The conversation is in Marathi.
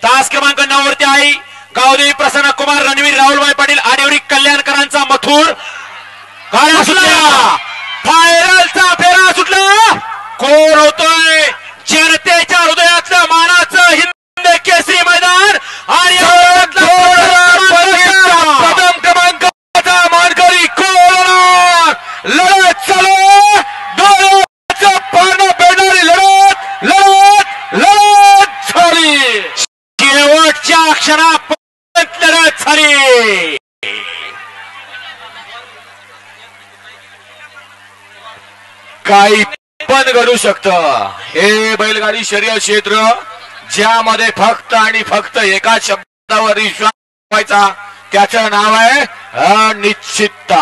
तास क्रमांक 9 वरती आहे गावदेवी प्रसन्न कुमार रणवीर राहुलभाई पाटील आडिवरी कल्याणकरांचा मथुर गाड्या सुटला फायनलचा फेरा सुटला कोण होतोय जनतेच्या हृदयातलं मानाचं हिंद केसरी मैदान आणि प्रथम क्रमांकाचा मानकरी कोण लढत चालू डोळ्याचं पारणं पेटणारी लढत लढत लढत झाली शेवटच्या क्षणापर्यंत लढत झाली काही पण घडू शकतं हे बैलगाडी शर्यत क्षेत्र ज्यामध्ये फक्त आणि फक्त एका शब्दावर विश्वास ठेवायचा त्याचं नाव आहे अनिश्चितता।